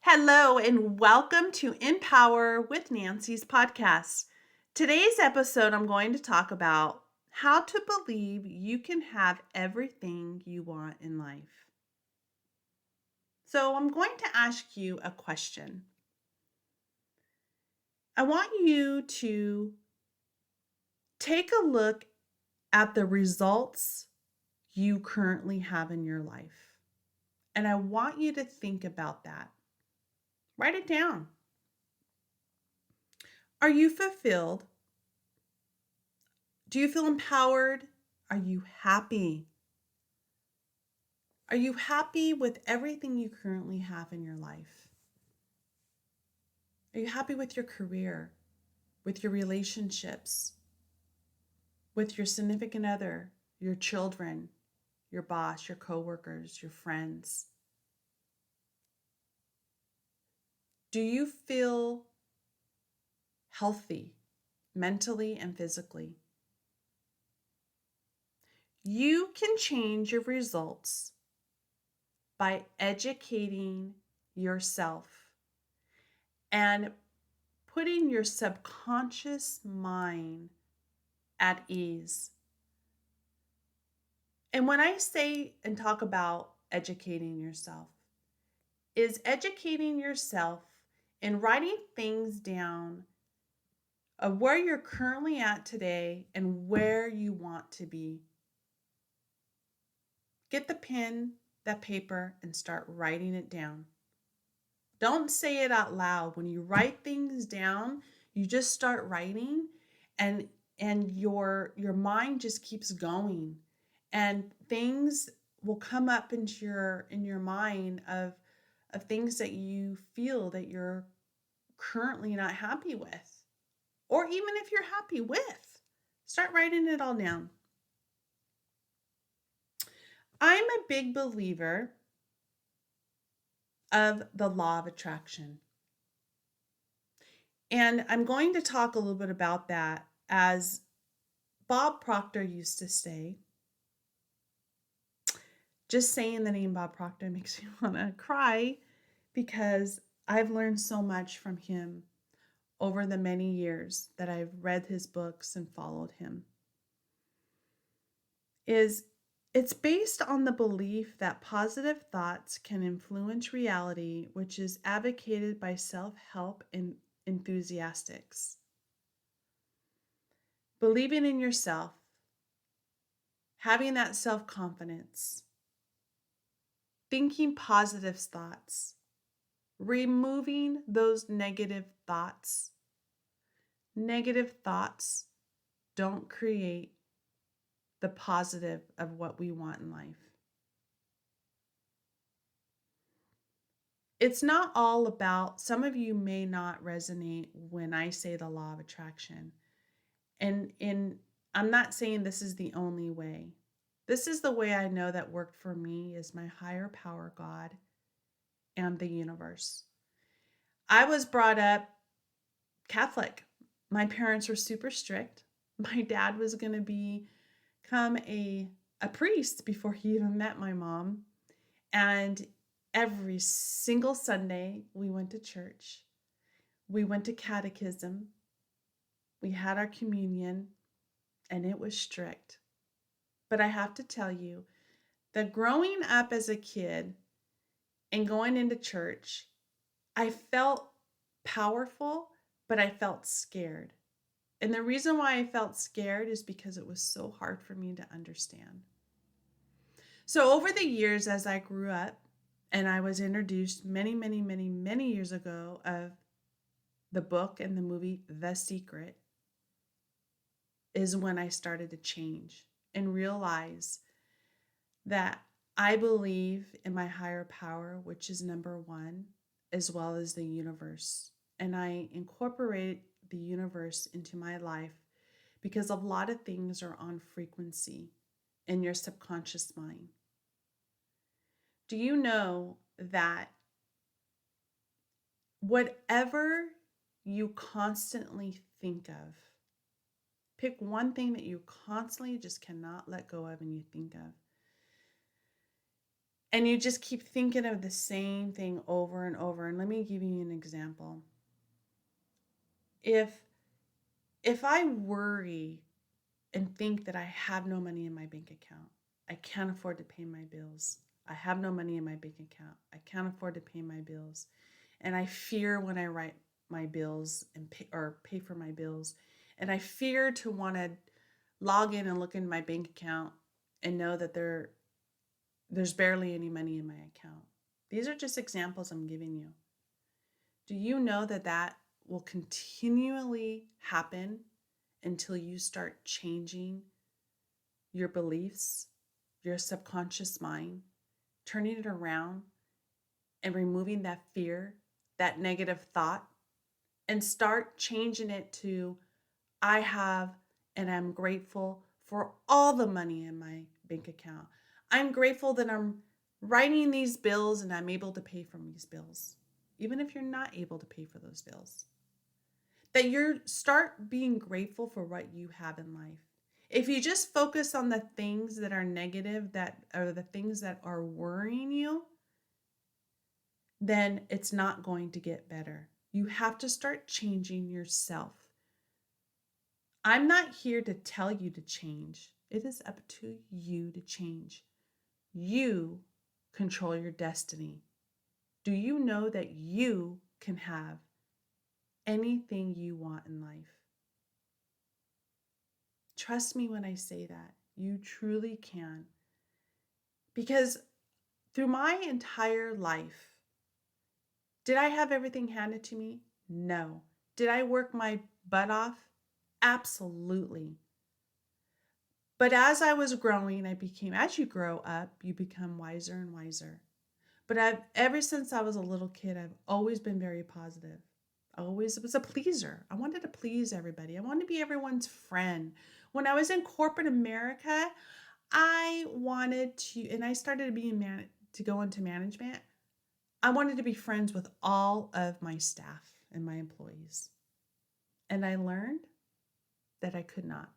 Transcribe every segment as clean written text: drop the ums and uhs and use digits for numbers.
Hello, and welcome to Empower with Nancy's podcast. Today's episode, I'm going to talk about how to believe you can have everything you want in life. So, I'm going to ask you a question. I want you to take a look at the results you currently have in your life. And I want you to think about that. Write it down. Are you fulfilled? Do you feel empowered? Are you happy? Are you happy with everything you currently have in your life? Are you happy with your career, with your relationships, with your significant other, your children, your boss, your coworkers, your friends? Do you feel healthy mentally and physically? You can change your results by educating yourself and putting your subconscious mind at ease. And when I say and talk about educating yourself, is educating yourself and writing things down of where you're currently at today and where you want to be. Get the pen, that paper, and start writing it down. Don't say it out loud. When you write things down, you just start writing and your mind just keeps going, and things will come up into your mind of things that you feel that you're currently not happy with, or even if you're happy with, start writing it all down. I'm a big believer of the law of attraction. And I'm going to talk a little bit about that. As Bob Proctor used to say, just saying the name Bob Proctor makes me want to cry because I've learned so much from him over the many years that I've read his books and followed him. It's based on the belief that positive thoughts can influence reality, which is advocated by self-help and enthusiasts. Believing in yourself, having that self-confidence, thinking positive thoughts, removing those negative thoughts. Negative thoughts don't create the positive of what we want in life. It's not all about, some of you may not resonate when I say the law of attraction. And I'm not saying this is the only way. This is the way I know that worked for me, is my higher power, God, and the universe. I was brought up Catholic. My parents were super strict. My dad was going to become a priest before he even met my mom. And every single Sunday, we went to church. We went to catechism. We had our communion, and it was strict. But I have to tell you that growing up as a kid and going into church, I felt powerful, but I felt scared. And the reason why I felt scared is because it was so hard for me to understand. So over the years, as I grew up and I was introduced many, many, many, many years ago of the book and the movie The Secret, is when I started to change and realize that I believe in my higher power, which is number one, as well as the universe. And I incorporate the universe into my life because a lot of things are on frequency in your subconscious mind. Do you know that whatever you constantly think of, pick one thing that you constantly just cannot let go of and you think of, and you just keep thinking of the same thing over and over learned, let me give you an example. If I worry and think that I have no money in my bank account, I can't afford to pay my bills. I have no money in my bank account. I can't afford to pay my bills. And I fear when I write my bills and pay for my bills. And I fear to want to log in and look in my bank account and know that there's barely any money in my account. These are just examples I'm giving you. Do you know that that will continually happen until you start changing your beliefs, your subconscious mind, turning it around and removing that fear, that negative thought, and start changing it to I have and I'm grateful for all the money in my bank account. I'm grateful that I'm writing these bills and I'm able to pay for these bills, even if you're not able to pay for those bills. That you start being grateful for what you have in life. If you just focus on the things that are negative, that are the things that are worrying you, then it's not going to get better. You have to start changing yourself. I'm not here to tell you to change. It is up to you to change. You control your destiny. Do you know that you can have anything you want in life? Trust me when I say that. You truly can. Because through my entire life, did I have everything handed to me? No. Did I work my butt off? Absolutely. But as I was growing, as you grow up, you become wiser and wiser. But ever since I was a little kid, I've always been very positive. I always was a pleaser. I wanted to please everybody. I wanted to be everyone's friend. When I was in corporate America, I wanted to, and I started to go into management. I wanted to be friends with all of my staff and my employees. And I learned that I could not.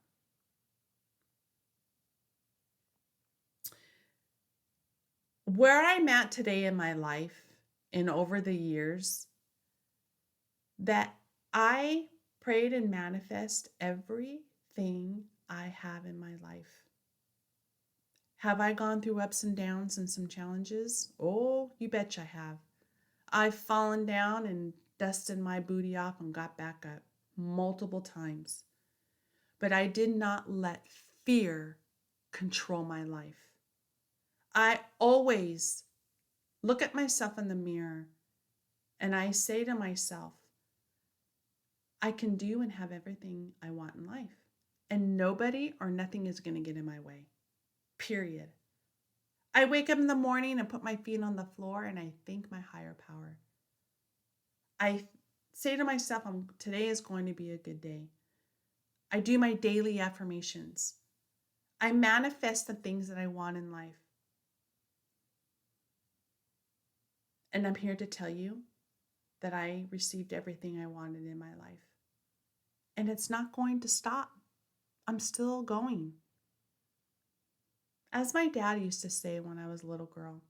Where I'm at today in my life and over the years, that I prayed and manifest everything I have in my life. Have I gone through ups and downs and some challenges? Oh, you betcha I have. I've fallen down and dusted my booty off and got back up multiple times. But I did not let fear control my life. I always look at myself in the mirror and I say to myself, I can do and have everything I want in life. And nobody or nothing is going to get in my way. Period. I wake up in the morning and put my feet on the floor and I thank my higher power. I say to myself, today is going to be a good day. I do my daily affirmations. I manifest the things that I want in life. And I'm here to tell you that I received everything I wanted in my life. And it's not going to stop. I'm still going. As my dad used to say when I was a little girl,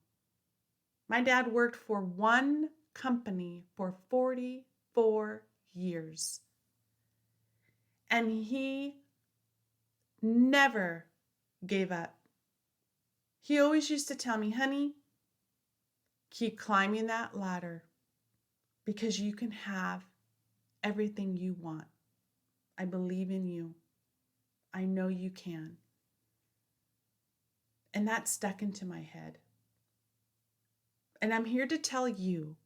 my dad worked for one company for 44 years. And he never gave up. He always used to tell me, honey, keep climbing that ladder because you can have everything you want. I believe in you. I know you can. And that stuck into my head. And I'm here to tell you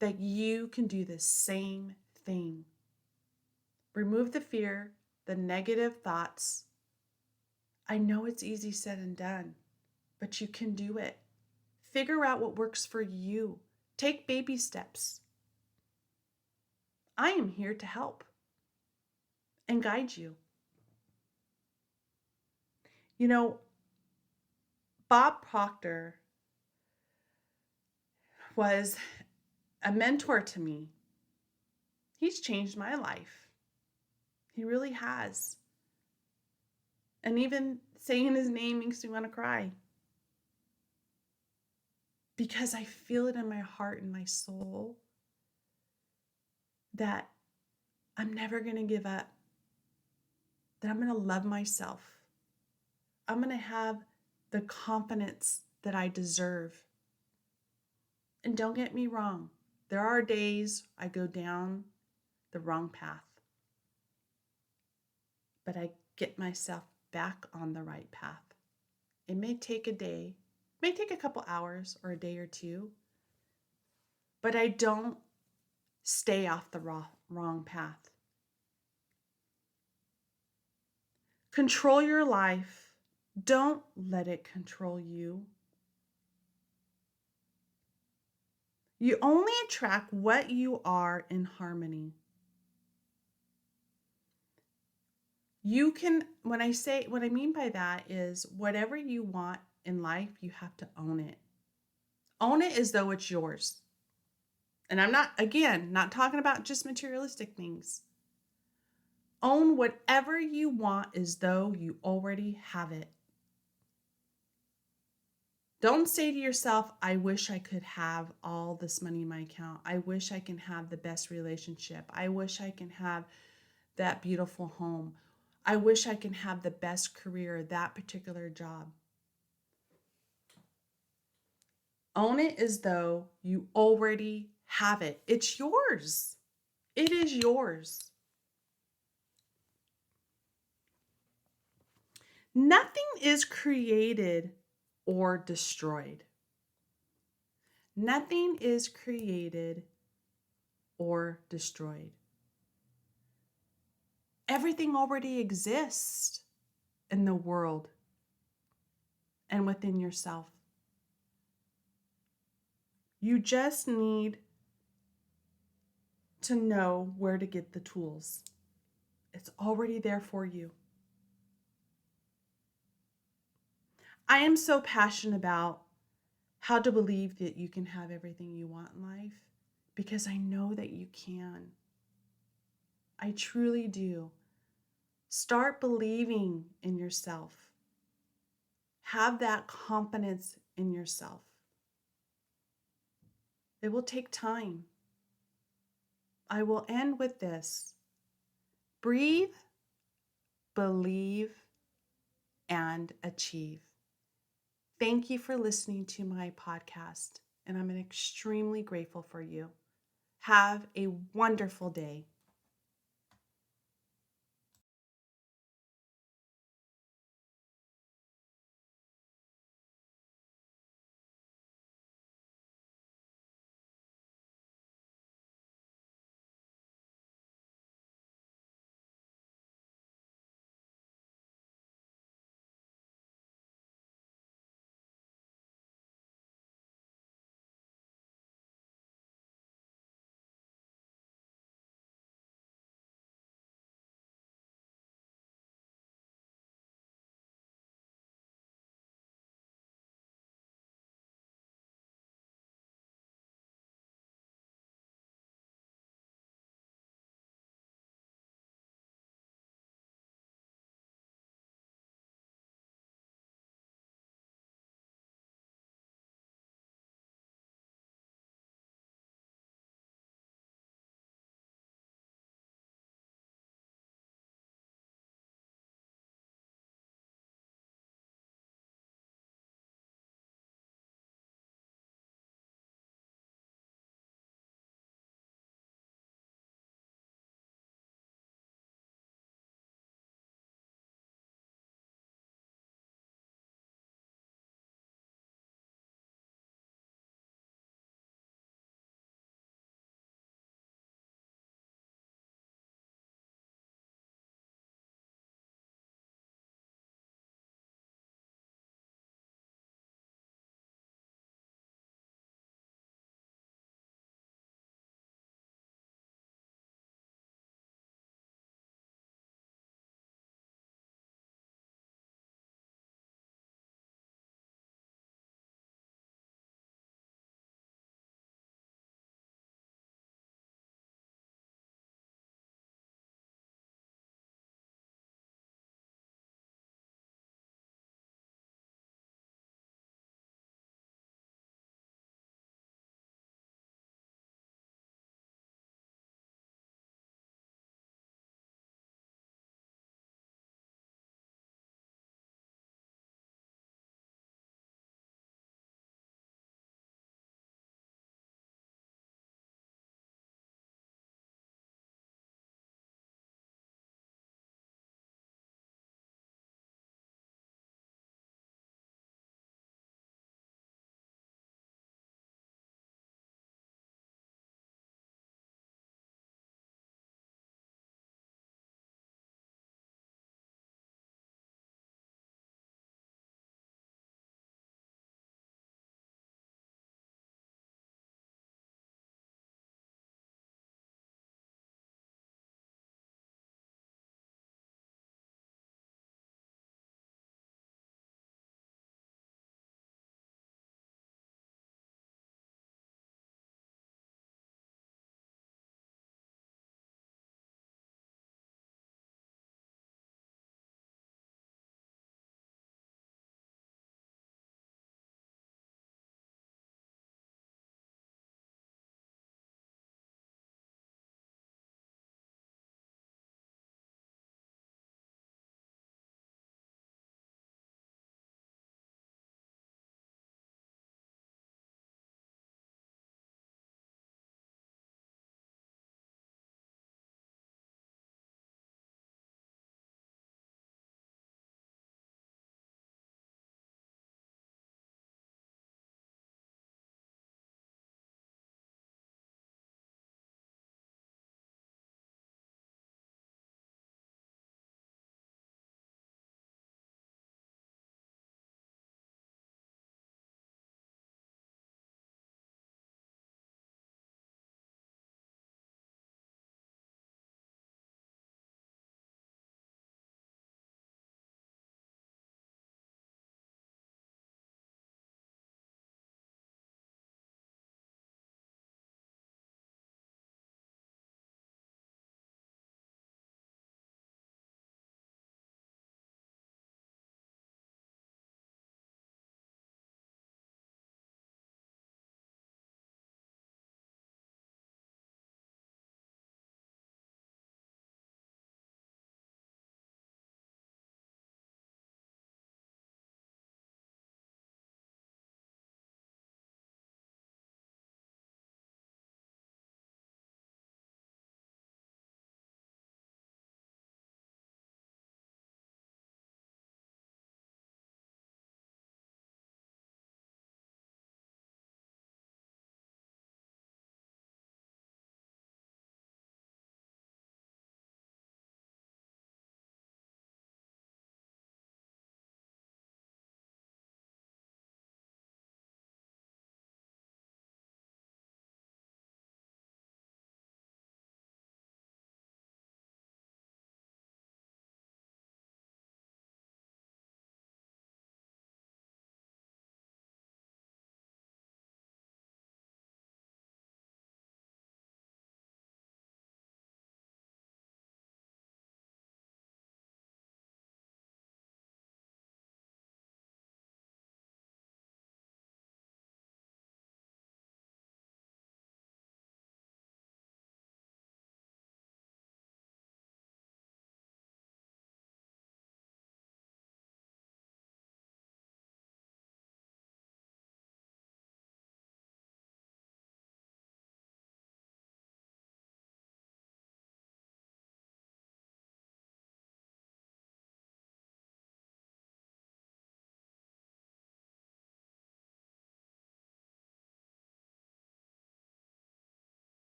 that you can do the same thing. Remove the fear, the negative thoughts. I know it's easy said and done, but you can do it. Figure out what works for you. Take baby steps. I am here to help and guide you. You know, Bob Proctor was a mentor to me. He's changed my life. He really has. And even saying his name makes me want to cry. Because I feel it in my heart and my soul that I'm never going to give up, that I'm going to love myself. I'm going to have the confidence that I deserve. And don't get me wrong, there are days I go down the wrong path, but I get myself back on the right path. It may take a day, may take a couple hours or a day or two, but I don't stay off the wrong path. Control your life. Don't let it control you. You only attract what you are in harmony. You can, what I mean by that is whatever you want in life, you have to own it. Own it as though it's yours. And I'm not, again, not talking about just materialistic things. Own whatever you want as though you already have it. Don't say to yourself, I wish I could have all this money in my account. I wish I can have the best relationship. I wish I can have that beautiful home. I wish I can have the best career, that particular job. Own it as though you already have it. It's yours. It is yours. Nothing is created or destroyed. Nothing is created or destroyed. Everything already exists in the world and within yourself. You just need to know where to get the tools. It's already there for you. I am so passionate about how to believe that you can have everything you want in life because I know that you can. I truly do. Start believing in yourself. Have that confidence in yourself. It will take time. I will end with this. Breathe, believe, and achieve. Thank you for listening to my podcast, and I'm extremely grateful for you. Have a wonderful day.